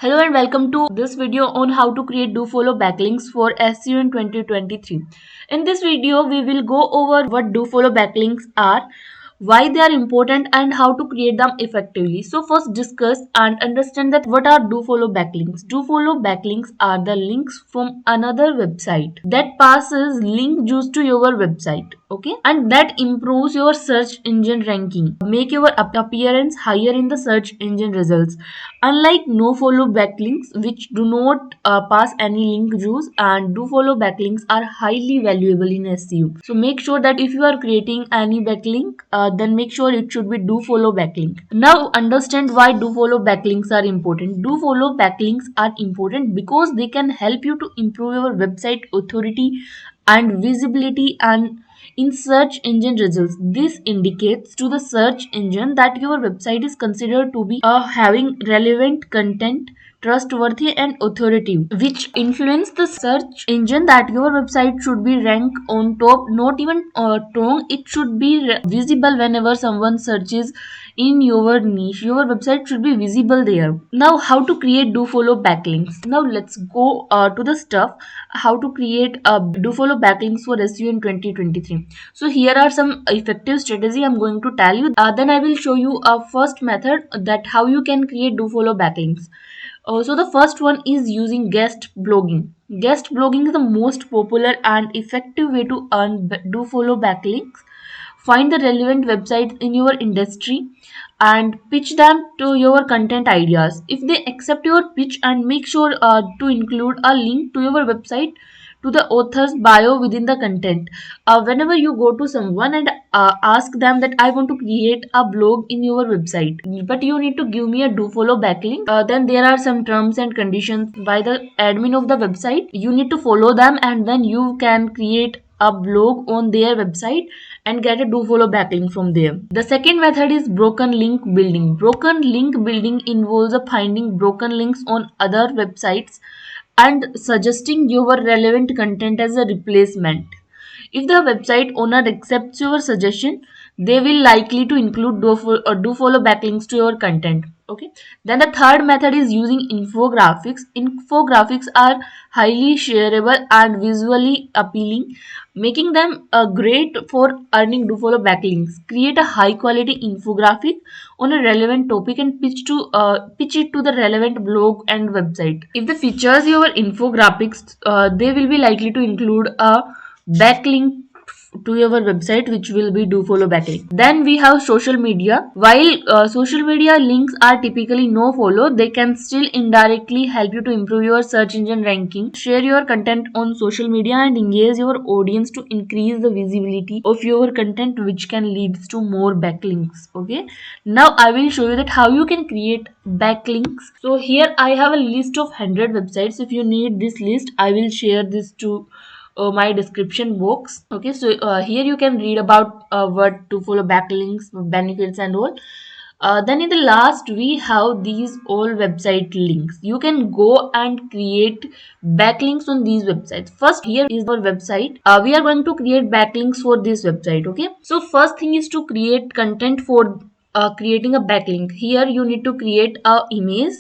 Hello and welcome to this video on how to create do-follow backlinks for SEO in 2023. In this video, we will go over what do-follow backlinks are, why they are important and how to create them effectively. So first discuss and understand that what are do-follow backlinks. Do-follow backlinks are the links from another website that passes link juice to your website. Okay, and that improves your search engine ranking, make your appearance higher in the search engine results. Unlike no follow backlinks, which do not pass any link juice, and do follow backlinks are highly valuable in SEO. So make sure that if you are creating any backlink, then make sure it should be do follow backlink. Now understand why do follow backlinks are important. Do follow backlinks are important because they can help you to improve your website authority and visibility and in search engine results. This indicates to the search engine that your website is considered to be having relevant content, trustworthy and authoritative, which influence the search engine that your website should be ranked on top, not even wrong. It should be visible whenever someone searches in your niche. Your website should be visible there. Now how to create do follow backlinks. Now let's go to the stuff how to create do follow backlinks for SEO in 2023. So here are some effective strategy I'm going to tell you. Then I will show you a first method that how you can create do follow backlinks. So the first one is using guest blogging. Guest blogging is the most popular and effective way to earn do follow backlinks. Find the relevant websites in your industry and pitch them to your content ideas. If they accept your pitch, and make sure to include a link to your website to the author's bio within the content. Whenever you go to someone and ask them that I want to create a blog in your website, but you need to give me a do follow backlink, then there are some terms and conditions by the admin of the website. You need to follow them and then you can create a blog on their website and get a do follow backlink from there. The second method is broken link building. Broken link building involves finding broken links on other websites and suggesting your relevant content as a replacement. If the website owner accepts your suggestion, they will likely to include do follow backlinks to your content. Okay. Then the third method is using infographics. Infographics are highly shareable and visually appealing, making them great for earning do follow backlinks. Create a high quality infographic on a relevant topic and pitch it to the relevant blog and website. If the features your infographics, they will be likely to include a backlink to your website, which will be do follow backlink. Then we have social media. While social media links are typically no follow, they can still indirectly help you to improve your search engine ranking. Share your content on social media and engage your audience to increase the visibility of your content, which can lead to more backlinks. Okay, now I will show you that how you can create backlinks. So here I have a list of 100 websites. If you need this list, I will share this to my description box. Okay, so here you can read about what to follow backlinks, benefits and all. Then in the last we have these all website links. You can go and create backlinks on these websites. First, here is our website. We are going to create backlinks for this website. Okay, so first thing is to create content for creating a backlink. Here you need to create a image,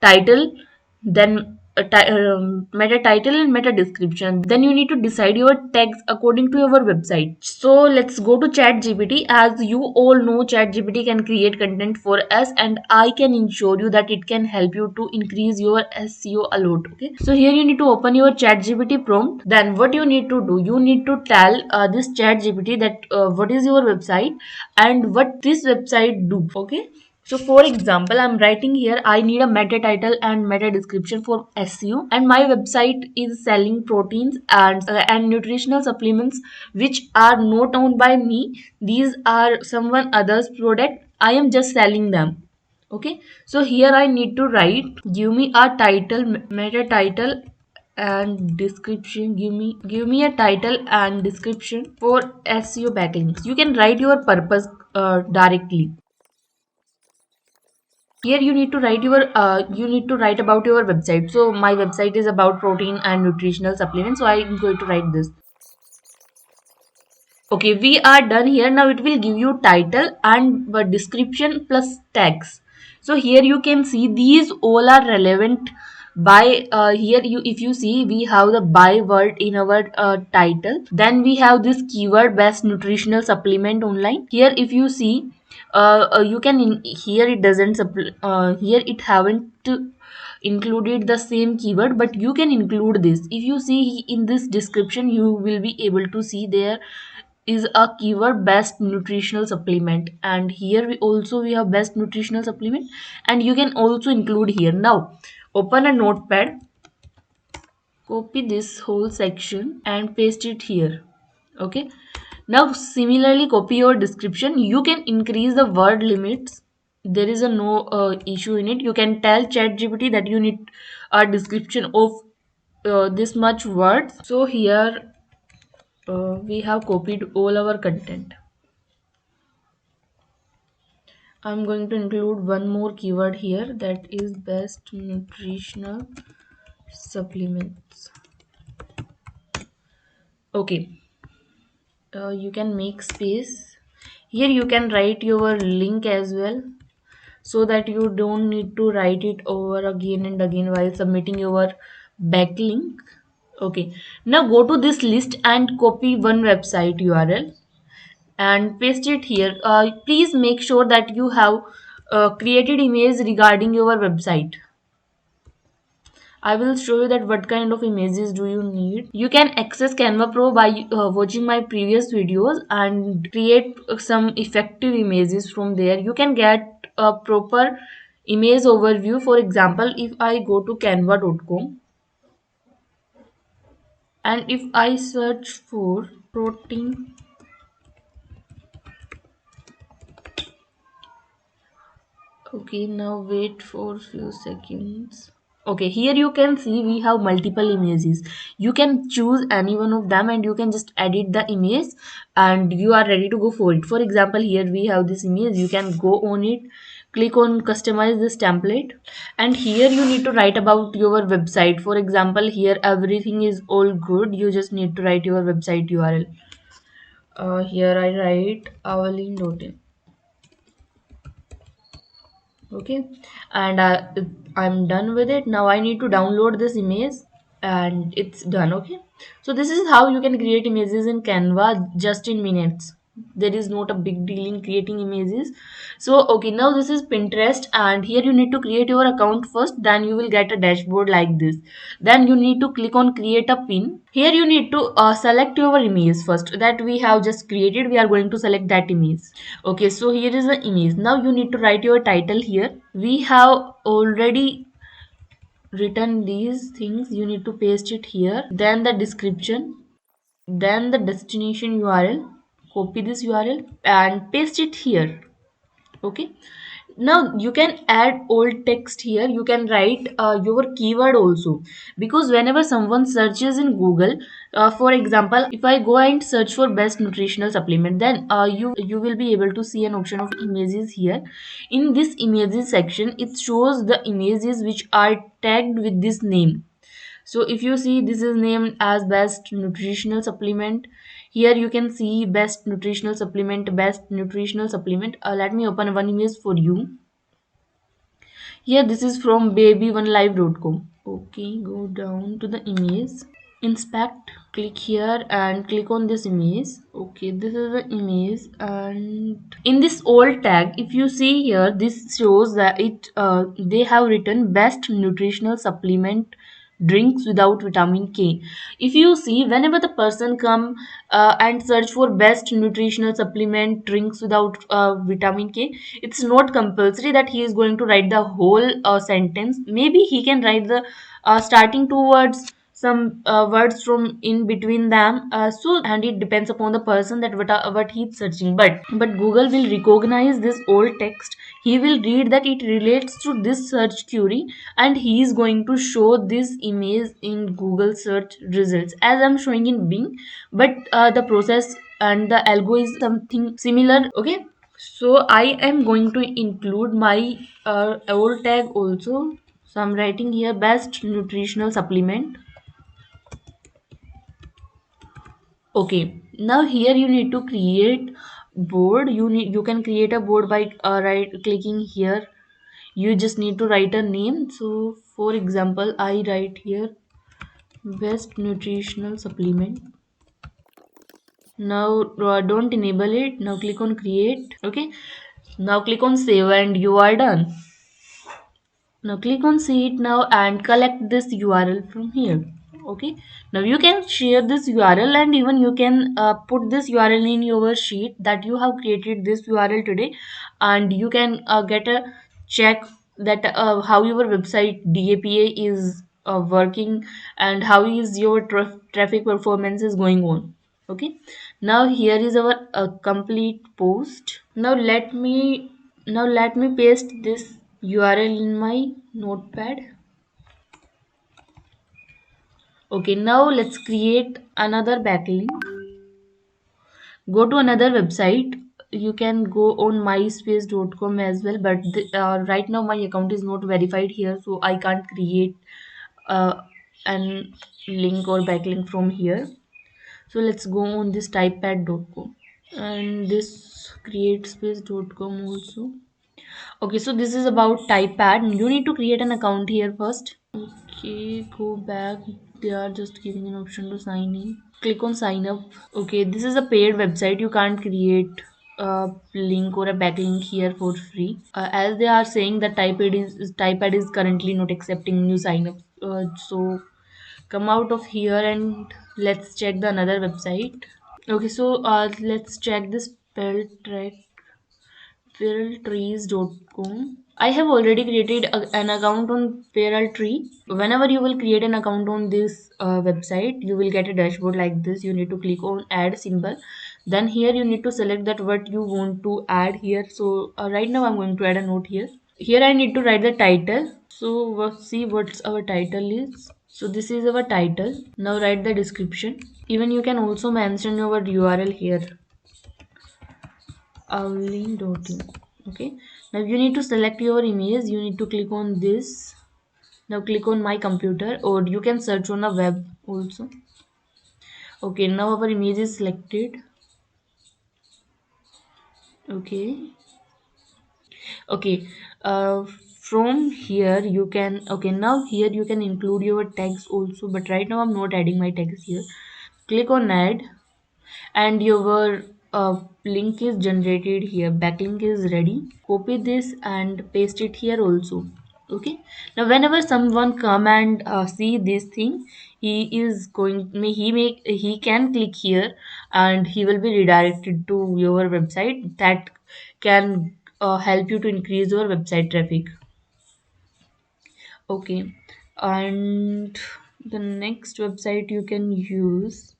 title, then meta title and meta description. Then you need to decide your tags according to your website. So let's go to ChatGPT. As you all know, ChatGPT can create content for us, and I can ensure you that it can help you to increase your SEO a lot. Okay, so here you need to open your ChatGPT prompt. Then what you need to do, you need to tell this ChatGPT that what is your website and what this website do. Okay, so for example, I'm writing here, I need a meta title and meta description for SEO, and my website is selling proteins and nutritional supplements which are not owned by me. These are someone else's product. I am just selling them. Okay, so here I need to write, give me a title, meta title and description. Give me a title and description for SEO backlinks. You can write your purpose directly. Here you need to write your about your website. So my website is about protein and nutritional supplements, so I'm going to write this. Okay, we are done here. Now it will give you title and description plus tags. So here you can see these all are relevant by here you if you see we have the by word in our title, then we have this keyword best nutritional supplement online. Here if you see you can here it doesn't here it haven't included the same keyword, but you can include this. If you see in this description you will be able to see there is a keyword best nutritional supplement, and here we have best nutritional supplement, and you can also include here. Now open a notepad, copy this whole section and paste it here. Okay, now similarly copy your description. You can increase the word limits, there is a no issue in it. You can tell ChatGPT that you need a description of this much words. So here we have copied all our content. I'm going to include one more keyword here, that is best nutritional supplements. Okay, you can make space. Here you can write your link as well, so that you don't need to write it over again and again while submitting your backlink. Okay, now go to this list and copy one website URL and paste it here. Please make sure that you have created image regarding your website. I will show you that what kind of images do you need. You can access Canva Pro by watching my previous videos and create some effective images from there. You can get a proper image overview. For example, if I go to canva.com and if I search for protein, okay, now wait for few seconds. Okay, here you can see we have multiple images. You can choose any one of them and you can just edit the image and you are ready to go for it. For example, here we have this image. You can go on it, click on customize this template, and here you need to write about your website. For example, here everything is all good. You just need to write your website URL. Here I write avalin.in. Okay, and I'm done with it. Now I need to download this image and it's done. Okay, so this is how you can create images in Canva just in minutes. There is not a big deal in creating images. So okay, now this is Pinterest, and here you need to create your account first, then you will get a dashboard like this. Then you need to click on create a pin. Here you need to select your image first that we have just created. We are going to select that image. Okay, so here is the image. Now you need to write your title here. We have already written these things. You need to paste it here. Then the description, then the destination URL. Copy this URL and paste it here. Okay, now you can add old text here. You can write your keyword also, because whenever someone searches in Google, for example, if I go and search for best nutritional supplement, then you will be able to see an option of images here. In this images section, it shows the images which are tagged with this name. So if you see, this is named as best nutritional supplement. Here you can see best nutritional supplement, best nutritional supplement. Let me open one image for you. Here this is from baby1live.com. Okay, go down to the image, inspect, click here and click on this image. Okay, this is the image, and in this old tag, if you see here, this shows that it they have written best nutritional supplement drinks without vitamin K. If you see, whenever the person come and search for best nutritional supplement drinks without vitamin K, it's not compulsory that he is going to write the whole sentence. Maybe he can write the starting two words, some words from in between them, so and it depends upon the person that what he's searching. But Google will recognize this old text. He will read that it relates to this search query, and he is going to show this image in Google search results as I'm showing in Bing. But the process and the algo is something similar. Okay, so I am going to include my old tag also. So I'm writing here best nutritional supplement. Okay, now here you need to create board. You can create a board by right clicking here. You just need to write a name. So for example, I write here best nutritional supplement. Now don't enable it. Now click on create. Okay, now click on save and you are done. Now click on see it now and collect this URL from here. Okay. Now you can share this URL and even you can put this URL in your sheet that you have created this URL today, and you can get a check that how your website DAPA is working and how is your traffic performance is going on. Okay. Now here is our complete post. Now let me paste this URL in my notepad. Okay, now let's create another backlink. Go to another website. You can go on myspace.com as well, but right now my account is not verified here, so I can't create uh, an link or backlink from here. So let's go on this typepad.com and this createspace.com also. Okay, so this is about typepad. You need to create an account here first. Okay, go back. They are just giving an option to sign in. Click on sign up. Okay, this is a paid website. You can't create a link or a backlink here for free. As they are saying that typepad is currently not accepting new sign up. So come out of here and let's check the another website. Okay, so let's check this spell track feraltrees.com. I have already created an account on Feraltree. Whenever you will create an account on this website, you will get a dashboard like this. You need to click on add symbol. Then here you need to select that what you want to add here. So right now I'm going to add a note here. Here I need to write the title. So let's see what's our title is. So this is our title. Now write the description. Even you can also mention your URL here. Outline.in. Okay, now you need to select your image. You need to click on this. Now click on my computer, or you can search on the web also. Okay, now our image is selected. Okay, okay, from here you can, okay, now here you can include your tags also, but right now I'm not adding my tags here. Click on add and your link is generated here. Backlink is ready. Copy this and paste it here also. Okay, now whenever someone come and see this thing, he can click here and he will be redirected to your website that can help you to increase your website traffic. Okay, and the next website you can use,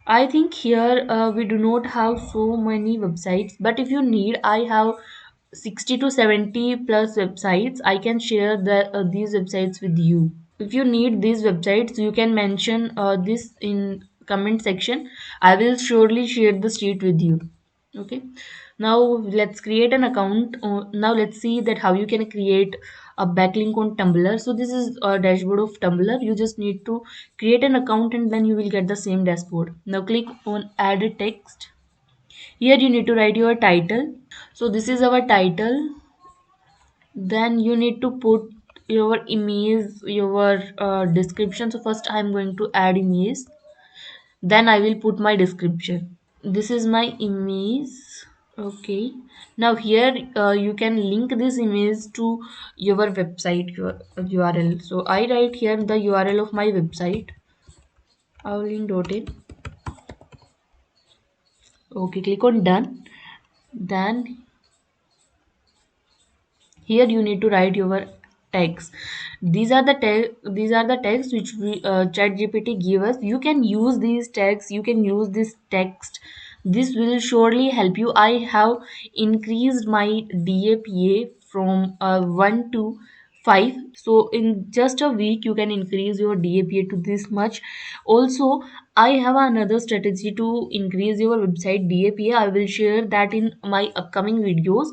I think here we do not have so many websites, but if you need, I have 60 to 70 plus websites. I can share these websites with you. If you need these websites, you can mention this in comment section. I will surely share the sheet with you. Okay. Now let's create an account. Now let's see that how you can create a backlink on Tumblr. So this is a dashboard of Tumblr. You just need to create an account and then you will get the same dashboard. Now click on add a text. Here you need to write your title. So this is our title. Then you need to put your image, your description. So first I'm going to add image, then I will put my description. This is my image. Okay, now here you can link this image to your website, your URL. So I write here the URL of my website, outline.in. Okay, click on done. Then here you need to write your tags. These are the tags which we ChatGPT give us. You can use these tags, you can use this text. This will surely help you. I have increased my DAPA from 1 to 5. So in just a week you can increase your DAPA to this much. Also, I have another strategy to increase your website DAPA. I will share that in my upcoming videos,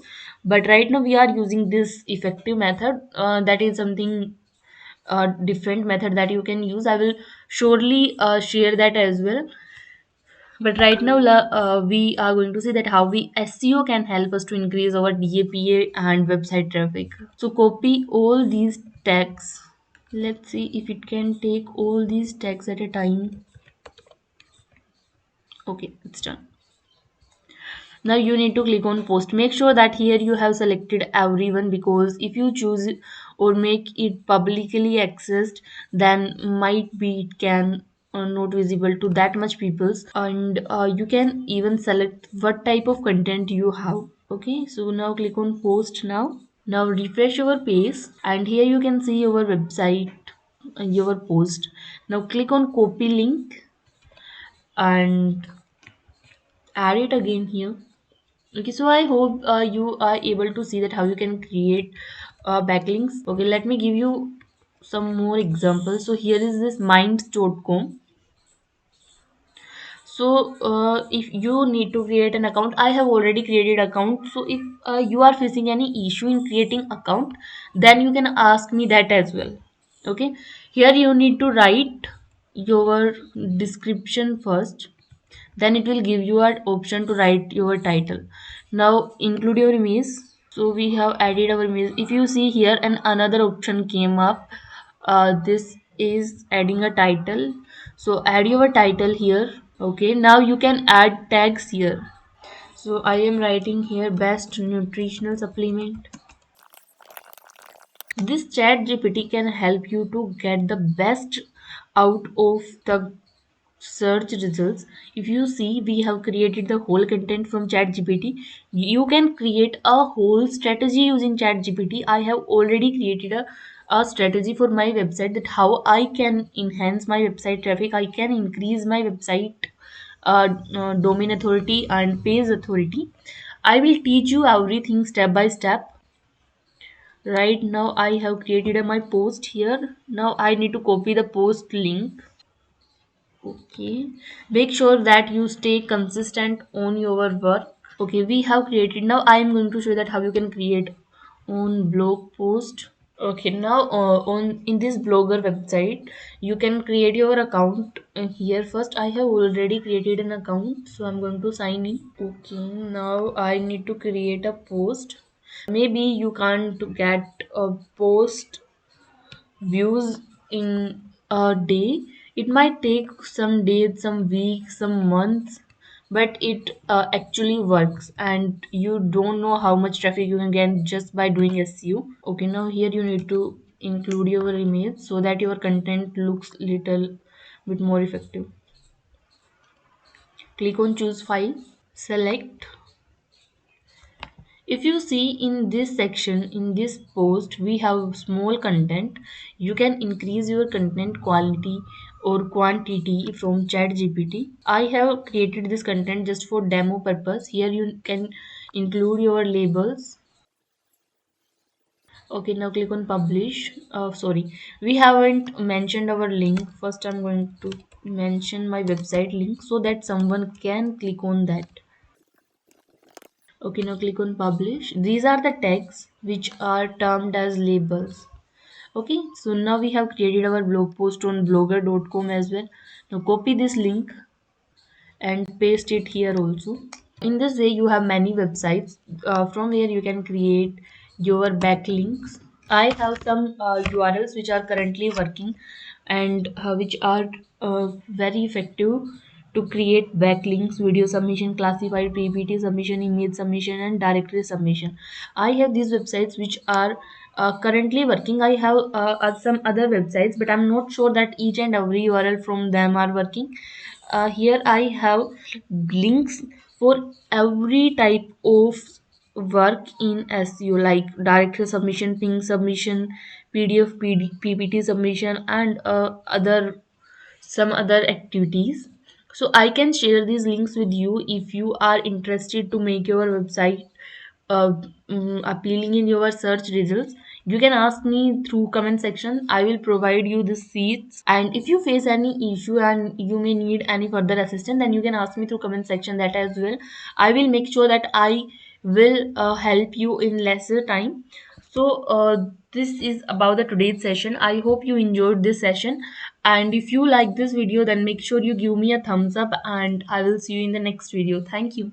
but right now we are using this effective method. That is something different method that you can use. I will surely share that as well. But right now, we are going to see that how we SEO can help us to increase our DAPA and website traffic. So copy all these tags. Let's see if it can take all these tags at a time. Okay, it's done. Now you need to click on post. Make sure that here you have selected everyone, because if you choose or make it publicly accessed, then might be it can not visible to that much peoples. And you can even select what type of content you have. Okay, so now click on post. Now refresh your page, and here you can see your website, your post. Now click on copy link and add it again here. Okay, so I hope you are able to see that how you can create backlinks. Okay, let me give you some more examples. So here is this minds.com. So if you need to create an account, I have already created account. So if you are facing any issue in creating account, then you can ask me that as well. Okay, here you need to write your description first, then it will give you an option to write your title. Now include your image. So we have added our image. If you see here, and another option came up, this is adding a title. So add your title here. Okay, now you can add tags here. So I am writing here best nutritional supplement. This chat GPT can help you to get the best out of the search results. If you see, we have created the whole content from ChatGPT. You can create a whole strategy using ChatGPT. I have already created a strategy for my website, that how I can enhance my website traffic, I can increase my website domain authority and page authority. I will teach you everything step by step. Right now I have created my post here. Now I need to copy the post link. Okay, make sure that you stay consistent on your work. Okay, we have created. Now I am going to show you that how you can create on blog post. Okay, now on in this blogger website, you can create your account here. First, I have already created an account, so I'm going to sign in. Okay, now I need to create a post. Maybe you can't get a post views in a day. It might take some days, some weeks, some months, but it actually works, and you don't know how much traffic you can get just by doing SEO. Okay, now here you need to include your image so that your content looks little bit more effective. Click on choose file, select. If you see in this section, in this post, we have small content. You can increase your content quality or quantity from ChatGPT. I have created this content just for demo purpose. Here you can include your labels. Okay, now click on publish. Sorry, we haven't mentioned our link. First, I'm going to mention my website link so that someone can click on that. Okay, now click on publish. These are the tags which are termed as labels. Okay, so now we have created our blog post on blogger.com as well. Now copy this link and paste it here also. In this way, you have many websites from where you can create your backlinks. I have some URLs which are currently working, and which are very effective to create backlinks: video submission, classified PPT submission, image submission, and directory submission. I have these websites which are currently working. I have some other websites, but I'm not sure that each and every URL from them are working. Here I have links for every type of work in SEO, like directory submission, ping submission, PDF, PPT submission, and other some other activities. So I can share these links with you if you are interested to make your website uh, appealing in your search results. You can ask me through comment section. I will provide you the seats, and if you face any issue and you may need any further assistance, then you can ask me through comment section that as well. I will make sure that I will help you in lesser time. So this is about the today's session. I hope you enjoyed this session. And if you like this video, then make sure you give me a thumbs up, and I will see you in the next video. Thank you.